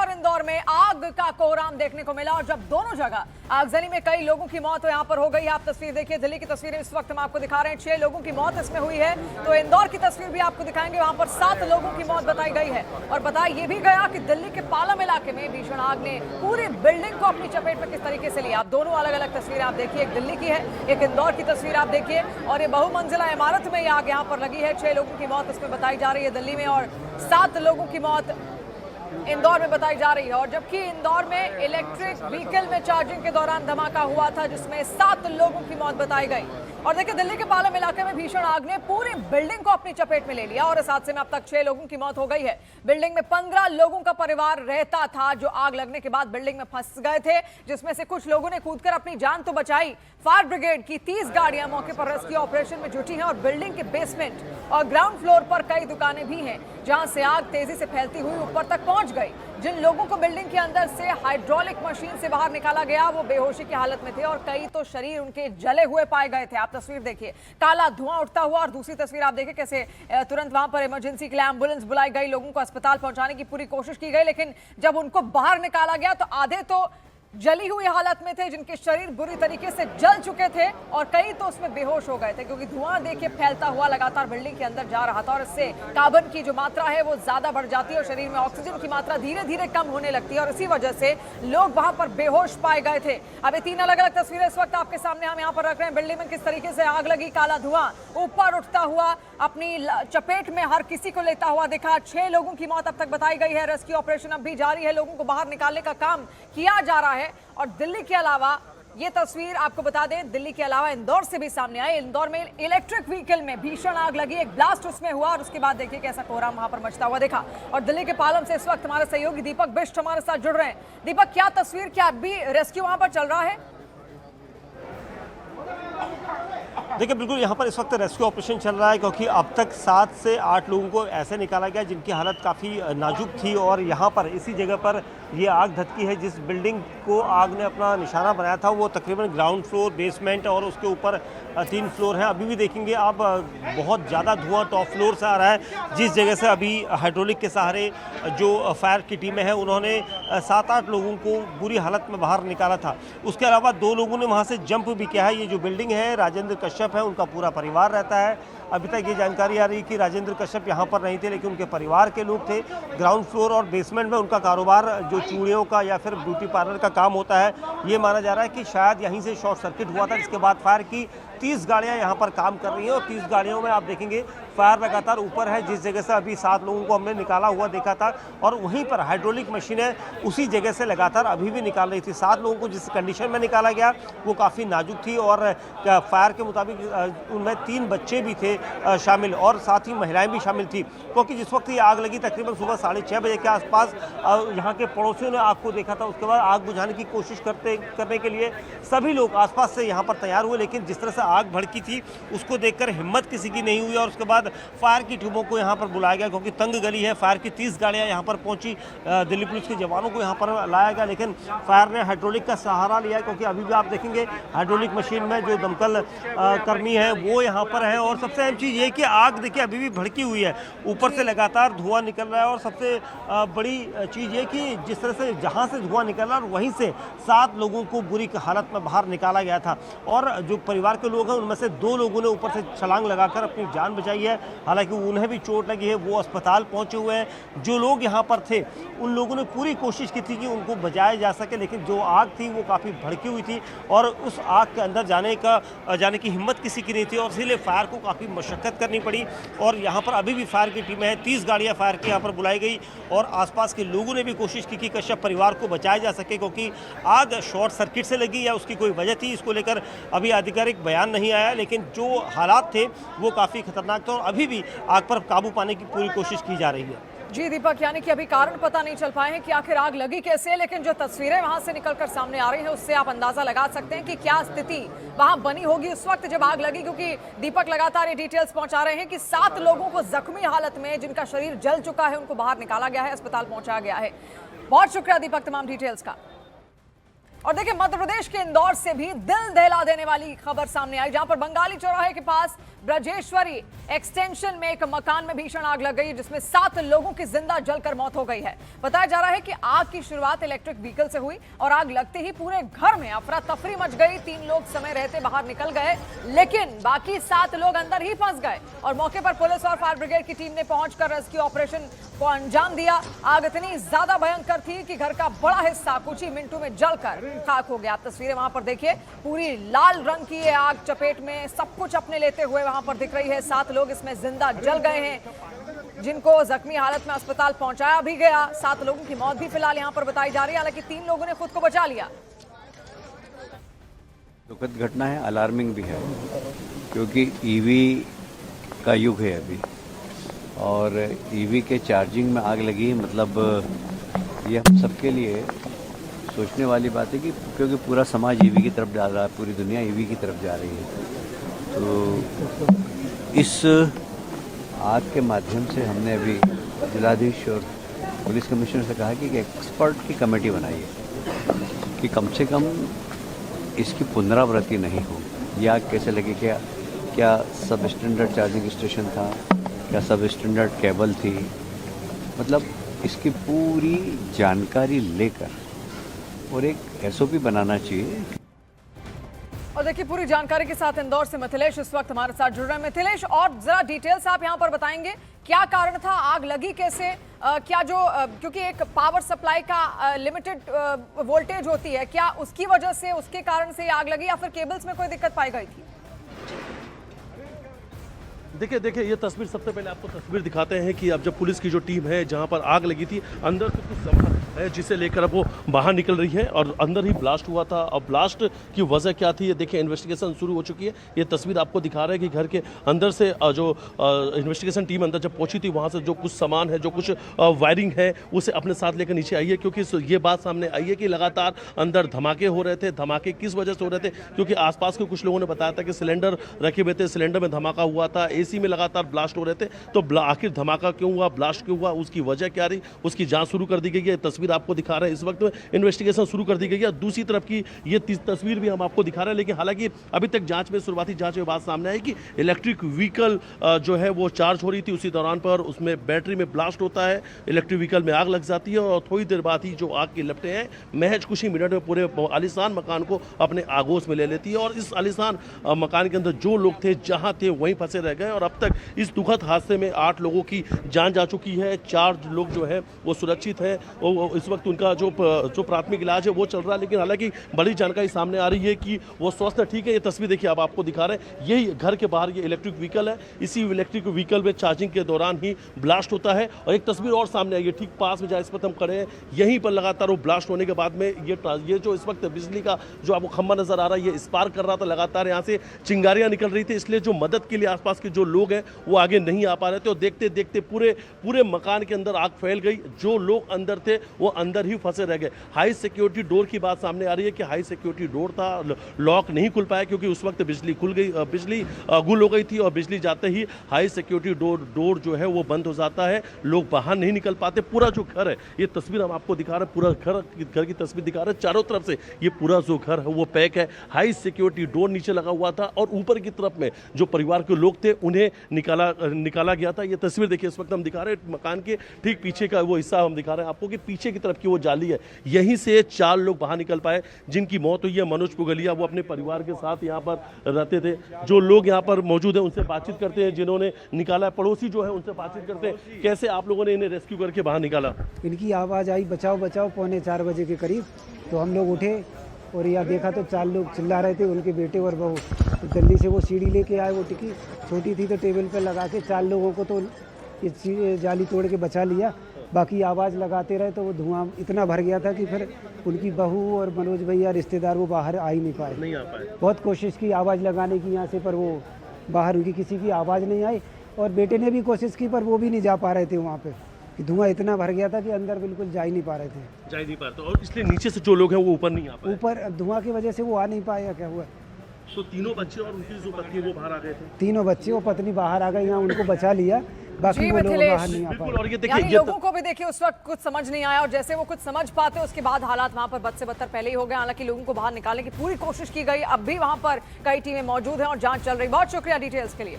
और इंदौर में आग का कोहराम देखने को मिला और जब दोनों जगह आगजनी में कई लोगों की मौत यहां पर हो गई। आप तस्वीर देखिए, दिल्ली की तस्वीरें इस वक्त हम आपको दिखा रहे हैं। 6 लोगों की मौत इसमें हुई है। तो इंदौर की तस्वीर भी आपको दिखाएंगे, वहां पर 7 लोगों की मौत बताई गई है। और बताया यह भी गया कि दिल्ली के पालम इलाके में भीषण आग ने पूरी बिल्डिंग को अपनी चपेट में किस तरीके से लिया। आप दोनों अलग अलग तस्वीरें आप देखिए, एक दिल्ली की है, एक इंदौर की तस्वीर आप देखिए। और ये बहुमंजिला इमारत में आग यहां पर लगी है। 6 लोगों की मौत इसमें बताई जा रही है दिल्ली में और 7 लोगों की मौत इंदौर में बताई जा रही है। और जबकि इंदौर में इलेक्ट्रिक व्हीकल में चार्जिंग के दौरान धमाका हुआ था जिसमें 7 लोगों की मौत बताई गई। और देखिए, दिल्ली के पालम इलाके में भीषण आग ने पूरी बिल्डिंग को अपनी चपेट में ले लिया और इस हादसे में अब तक 6 लोगों की मौत हो गई है। बिल्डिंग में 15 लोगों का परिवार रहता था जो आग लगने के बाद बिल्डिंग में फंस गए थे, जिसमें से कुछ लोगों ने कूदकर अपनी जान तो बचाई। फायर ब्रिगेड की 30 गाड़ियां मौके पर रेस्क्यू ऑपरेशन में जुटी हैं और बिल्डिंग के बेसमेंट और ग्राउंड फ्लोर पर कई दुकानें भी हैं जहां से आग तेजी से फैलती हुई ऊपर तक पहुंच गई। जिन लोगों को बिल्डिंग के अंदर से हाइड्रोलिक मशीन से बाहर निकाला गया वो बेहोशी की हालत में थे और कई तो शरीर उनके जले हुए पाए गए थे। आप तस्वीर देखिए, काला धुआं उठता हुआ। और दूसरी तस्वीर आप देखिए कैसे तुरंत वहां पर इमरजेंसी के लिए एम्बुलेंस बुलाई गई, लोगों को अस्पताल पहुंचाने की पूरी कोशिश की गई, लेकिन जब उनको बाहर निकाला गया तो आधे तो जली हुई हालत में थे, जिनके शरीर बुरी तरीके से जल चुके थे और कई तो उसमें बेहोश हो गए थे क्योंकि धुआं देखिए फैलता हुआ लगातार बिल्डिंग के अंदर जा रहा था और इससे कार्बन की जो मात्रा है वो ज्यादा बढ़ जाती है और शरीर में ऑक्सीजन की मात्रा धीरे धीरे कम होने लगती है और इसी वजह से लोग वहां पर बेहोश पाए गए थे। अब ये 3 अलग अलग तस्वीरें इस वक्त आपके सामने हम यहाँ पर रख रहे हैं। बिल्डिंग में किस तरीके से आग लगी, काला धुआं ऊपर उठता हुआ अपनी चपेट में हर किसी को लेता हुआ दिखा। 6 लोगों की मौत अब तक बताई गई है। रेस्क्यू ऑपरेशन अब भी जारी है, लोगों को बाहर निकालने का काम किया जा रहा है। और दिल्ली के अलावा ये तस्वीर आपको बता दें, दिल्ली के अलावा इंदौर से भी सामने आई। इंदौर में इलेक्ट्रिक व्हीकल में भीषण आग लगी, एक ब्लास्ट उसमें हुआ और उसके बाद देखिए कैसा कोहराम वहां पर मचता हुआ देखा। और दिल्ली के पालम से इस वक्त हमारे सहयोगी दीपक बिष्ट हमारे साथ जुड़ रहे हैं। दीपक, क्या तस्वीर, क्या अभी रेस्क्यू वहां पर चल रहा है? देखिए, बिल्कुल यहाँ पर इस वक्त रेस्क्यू ऑपरेशन चल रहा है क्योंकि अब तक 7 से 8 लोगों को ऐसे निकाला गया जिनकी हालत काफ़ी नाजुक थी और यहाँ पर इसी जगह पर ये आग धधकी है। जिस बिल्डिंग को आग ने अपना निशाना बनाया था वो तकरीबन ग्राउंड फ्लोर, बेसमेंट और उसके ऊपर 3 फ्लोर हैं। अभी भी देखेंगे आप बहुत ज़्यादा धुआं टॉप फ्लोर से आ रहा है। जिस जगह से अभी हाइड्रोलिक के सहारे जो फायर की टीमें हैं उन्होंने 7-8 लोगों को बुरी हालत में बाहर निकाला था। उसके अलावा 2 लोगों ने वहाँ से जंप भी किया है। ये जो बिल्डिंग है, राजेंद्र कश्यप है, उनका पूरा परिवार रहता है। अभी तक ये जानकारी आ रही है कि राजेंद्र कश्यप यहाँ पर नहीं थे लेकिन उनके परिवार के लोग थे। ग्राउंड फ्लोर और बेसमेंट में उनका कारोबार जो चूड़ियों का या फिर ब्यूटी पार्लर का काम होता है। ये माना जा रहा है कि शायद यहीं से शॉर्ट सर्किट हुआ था, जिसके बाद फायर की 30 गाड़ियां यहाँ पर काम कर रही हैं और 30 गाड़ियों में आप देखेंगे फायर लगातार ऊपर है। जिस जगह से अभी 7 लोगों को हमने निकाला हुआ देखा था और वहीं पर हाइड्रोलिक मशीनें उसी जगह से लगातार अभी भी निकाल रही थी। 7 लोगों को जिस कंडीशन में निकाला गया वो काफ़ी नाजुक थी और फायर के मुताबिक उनमें 3 बच्चे भी थे शामिल और साथ ही महिलाएं भी शामिल थी क्योंकि जिस वक्त ये आग लगी तकरीबन सुबह 6:30 बजे के आसपास यहाँ के पड़ोसियों ने आग को देखा था। उसके बाद आग बुझाने की कोशिश करने के लिए सभी लोग आसपास से यहाँ पर तैयार हुए, लेकिन जिस तरह से आग भड़की थी उसको देखकर हिम्मत किसी की नहीं हुई और उसके बाद फायर की टीमों को यहाँ पर बुलाया गया क्योंकि तंग गली है। फायर की 30 गाड़ियाँ यहाँ पर पहुँची, दिल्ली पुलिस के जवानों को यहाँ पर लाया गया, लेकिन फायर ने हाइड्रोलिक का सहारा लिया क्योंकि अभी भी आप देखेंगे हाइड्रोलिक मशीन में जो दमकल कर्मी है वो यहाँ पर है। और सबसे अहम चीज़ ये कि आग देखिए अभी भी भड़की हुई है, ऊपर से लगातार धुआं निकल रहा है और सबसे बड़ी चीज़ ये कि जिस तरह से जहाँ से धुआं निकल रहा है वहीं से 7 लोगों को बुरी हालत में बाहर निकाला गया था और जो परिवार के लोग हैं उनमें से 2 लोगों ने ऊपर से छलांग लगाकर अपनी जान बचाई है। हालांकि उन्हें भी चोट लगी है, वो अस्पताल पहुंचे हुए हैं। जो लोग यहाँ पर थे उन लोगों ने पूरी कोशिश की थी कि उनको बचाया जा सके, लेकिन जो आग थी वो काफ़ी भड़की हुई थी और उस आग के अंदर जाने की हिम्मत किसी की नहीं थी और इसीलिए फायर को काफ़ी मशक्क़त करनी पड़ी। और यहाँ पर अभी भी फायर की टीमें हैं, 30 गाड़ियाँ फायर की यहाँ पर बुलाई गई और आसपास के लोगों ने भी कोशिश की कि कश्यप परिवार को बचाया जा सके क्योंकि आग शॉर्ट सर्किट से लगी या उसकी कोई वजह थी, इसको लेकर अभी आधिकारिक बयान नहीं आया, लेकिन जो हालात थे वो काफ़ी खतरनाक थे और अभी भी आग पर काबू पाने की पूरी कोशिश की जा रही है। जी दीपक, यानी कि अभी कारण पता नहीं चल पाए हैं कि आखिर आग लगी कैसे, लेकिन जो तस्वीरें वहां से निकलकर सामने आ रही हैं उससे आप अंदाजा लगा सकते हैं कि क्या स्थिति वहां बनी होगी उस वक्त जब आग लगी, क्योंकि दीपक लगातार ये डिटेल्स पहुंचा रहे हैं कि 7 लोगों को जख्मी हालत में जिनका शरीर जल चुका है उनको बाहर निकाला गया है, अस्पताल पहुंचाया गया है। बहुत शुक्रिया दीपक तमाम डिटेल्स का। और देखिए मध्य प्रदेश के इंदौर से भी दिल दहला देने वाली खबर सामने आई, जहां पर बंगाली चौराहे के पास ब्रजेश्वरी एक्सटेंशन में एक मकान में भीषण आग लग गई, जिसमें 7 लोगों की जिंदा जलकर मौत हो गई है। बताया जा रहा है कि आग की शुरुआत इलेक्ट्रिक व्हीकल से हुई और आग लगते ही पूरे घर में अफरा तफरी मच गई। 3 लोग समय रहते बाहर निकल गए, लेकिन बाकी 7 लोग अंदर ही फंस गए और मौके पर पुलिस और फायर ब्रिगेड की टीम ने पहुंचकर रेस्क्यू ऑपरेशन को अंजाम दिया। आग इतनी ज्यादा भयंकर थी कि घर का बड़ा हिस्सा कुछ ही मिनटों में जलकर खाक हो गया। आप तस्वीरें वहां पर देखिए, पूरी लाल रंग की ये आग चपेट में सब कुछ अपने लेते हुए वहां पर दिख रही है। 7 लोग इसमें जिंदा जल गए हैं, जिनको जख्मी हालत में अस्पताल पहुंचाया भी गया। 7 लोगों की मौत भी फिलहाल यहां पर बताई जा रही है, हालांकि 3 लोगों ने खुद को बचा लिया। दुखद घटना है, अलार्मिंग भी है, क्योंकि ईवी का युग है अभी और ईवी के चार्जिंग में आग लगी, मतलब ये हम सबके लिए सोचने वाली बात है कि क्योंकि पूरा समाज ईवी की तरफ जा रहा है, पूरी दुनिया ईवी की तरफ जा रही है। तो इस आग के माध्यम से हमने अभी जिलाधीश और पुलिस कमिश्नर से कहा कि एक्सपर्ट की कमेटी बनाई है कि कम से कम इसकी पुनरावृत्ति नहीं हो। ये आग कैसे लगी, क्या सब स्टैंडर्ड चार्जिंग स्टेशन था, क्या सब स्टैंडर्ड केबल थी, मतलब इसकी पूरी जानकारी लेकर और एक एसओपी बनाना चाहिए। और देखिए पूरी जानकारी के साथ इंदौर से मिथिलेश इस वक्त हमारे साथ जुड़ रहे हैं। मिथिलेश, और जरा डिटेल्स आप यहां पर बताएंगे, क्या कारण था, आग लगी कैसे, क्या जो क्योंकि एक पावर सप्लाई का लिमिटेड वोल्टेज होती है, क्या उसकी वजह से, उसके कारण से आग लगी या फिर केबल्स में कोई दिक्कत पाई गई थी? देखिए ये तस्वीर, सबसे पहले आपको तस्वीर दिखाते हैं कि अब जब पुलिस की जो टीम है जहां पर आग लगी थी, अंदर से कुछ सामान है जिसे लेकर अब वो बाहर निकल रही है और अंदर ही ब्लास्ट हुआ था। अब ब्लास्ट की वजह क्या थी, ये देखिए इन्वेस्टिगेशन शुरू हो चुकी है। ये तस्वीर आपको दिखा रहा है कि घर के अंदर से जो इन्वेस्टिगेशन टीम अंदर जब पहुंची थी, वहां से जो कुछ सामान है, जो कुछ वायरिंग है, उसे अपने साथ लेकर नीचे आई है, क्योंकि ये बात सामने आई है कि लगातार अंदर धमाके हो रहे थे। धमाके किस वजह से हो रहे थे, क्योंकि आसपास के कुछ लोगों ने बताया था कि सिलेंडर रखे हुए थे, सिलेंडर में धमाका हुआ था, एसी में लगातार ब्लास्ट हो रहे थे। तो आखिर धमाका क्यों हुआ, ब्लास्ट क्यों हुआ, उसकी वजह क्या रही, उसकी जांच शुरू कर दी गई है। तस्वीर आपको दिखा रहे हैं, इस वक्त इन्वेस्टिगेशन शुरू कर दी गई है। दूसरी तरफ की ये तस्वीर भी हम आपको दिखा रहे हैं, लेकिन हालांकि अभी तक जांच में, शुरुआती जांच में बात सामने आई कि इलेक्ट्रिक व्हीकल जो है वो चार्ज हो रही थी, उसी दौरान पर उसमें बैटरी में ब्लास्ट होता है, इलेक्ट्रिक व्हीकल में आग लग जाती है और थोड़ी देर बाद ही जो आग की लपटें हैं महज कुछ ही मिनट में पूरे आलीशान मकान को अपने आगोश में ले लेती है। और इस आलीशान मकान के अंदर जो लोग थे, जहां थे वहीं फंसे रह गए और अब तक इस दुखद हादसे में 8 लोगों की जान जा चुकी है। 4 लोग जो है वो सुरक्षित है और इस वक्त उनका जो प्राथमिक इलाज है वो चल रहा है, लेकिन हालांकि बड़ी जानकारी सामने आ रही है कि वो स्वस्थ है, ठीक है। ये तस्वीर देखिए, अब आपको दिखा रहे हैं, यही घर के बाहर ये इलेक्ट्रिक व्हीकल है, इसी इलेक्ट्रिक व्हीकल में चार्जिंग के दौरान ही ब्लास्ट होता है। और एक तस्वीर और सामने आई है, ठीक पास में जहाँ इस वक्त हम खड़े हैं, यहीं पर लगातार वो ब्लास्ट होने के बाद में ये जो इस वक्त बिजली का जो आपको खंभा नजर आ रहा है, ये स्पार्क कर रहा था, लगातार यहाँ से चिंगारियां निकल रही थी, इसलिए जो मदद के लिए आसपास के जो लोग हैं वो आगे नहीं आ पा रहे थे और देखते देखते पूरे मकान के अंदर आग फैल गई। जो लोग अंदर थे वो अंदर ही फंसे रह गए। हाई सिक्योरिटी डोर की बात सामने आ रही है कि हाई सिक्योरिटी डोर था, लॉक नहीं खुल पाया क्योंकि उस वक्त बिजली गुल हो गई थी और बिजली जाते ही हाई सिक्योरिटी डोर जो है वो बंद हो जाता है, लोग बाहर नहीं निकल पाते। पूरा जो घर है, ये तस्वीर हम आपको दिखा रहे हैं, पूरा घर की तस्वीर दिखा रहे हैं, चारों तरफ से ये पूरा जो घर है वो पैक है। हाई सिक्योरिटी डोर नीचे लगा हुआ था और ऊपर की तरफ में जो परिवार के लोग थे उन्हें निकाला गया था। ये तस्वीर देखिए, इस वक्त हम दिखा रहे हैं मकान के ठीक पीछे का वो हिस्सा हम दिखा रहे हैं आपको कि पीछे की तरफ की वो जाली है, यहीं से 4 लोग बाहर निकल पाए जिनकी मौत हुई है। मनोज पुगलिया वो अपने परिवार के साथ यहाँ पर रहते थे। जो लोग यहाँ पर मौजूद हैं उनसे बातचीत करते हैं, जिन्होंने निकाला, पड़ोसी जो है उनसे बातचीत करते हैं, कैसे आप लोगों ने इन्हें रेस्क्यू करके बाहर निकाला? इनकी आवाज़ आई बचाओ बचाओ, 3:45 बजे के करीब, तो हम लोग उठे और यहाँ देखा तो 4 लोग चिल्ला रहे थे, उनके बेटे और बहू। तो जल्दी से वो सीढ़ी लेके आए, वो टिकी छोटी थी तो टेबल पर लगा के 4 लोगों को तो ये जाली तोड़ के बचा लिया। बाकी आवाज़ लगाते रहे तो वो धुआं इतना भर गया था कि फिर उनकी बहू और मनोज भैया रिश्तेदार वो बाहर आ ही नहीं पाए। बहुत कोशिश की आवाज़ लगाने की यहाँ से, पर वो बाहर उनकी किसी की आवाज़ नहीं आई। और बेटे ने भी कोशिश की पर वो भी नहीं जा पा रहे थे वहाँ पे, कि धुआं इतना भर गया था कि अंदर बिल्कुल जा ही नहीं पा रहे थे। और इसलिए नीचे से जो लोग हैं वो ऊपर नहीं आ पाए। ऊपर धुआं की वजह से वो आ नहीं पाया, क्या हुआ तो तीनों बच्चे और उनकी जो पत्नी है वो बाहर आ गए थे। तीनों बच्चे और पत्नी बाहर आ गए, यहाँ उनको बचा लिया, बाकी जी, वो लोग मिथिलेश, बाहर नहीं आ बिल्कुल। पाए। और ये यानी देखिए लोगों को भी देखिए उस वक्त कुछ समझ नहीं आया और जैसे वो कुछ समझ पाते उसके बाद हालात वहां पर बद से बदतर पहले ही हो गए। हालांकि लोगों को बाहर निकालने की पूरी कोशिश की गई, अब भी वहां पर कई टीमें मौजूद हैं और जांच चल रही। बहुत शुक्रिया डिटेल्स के लिए।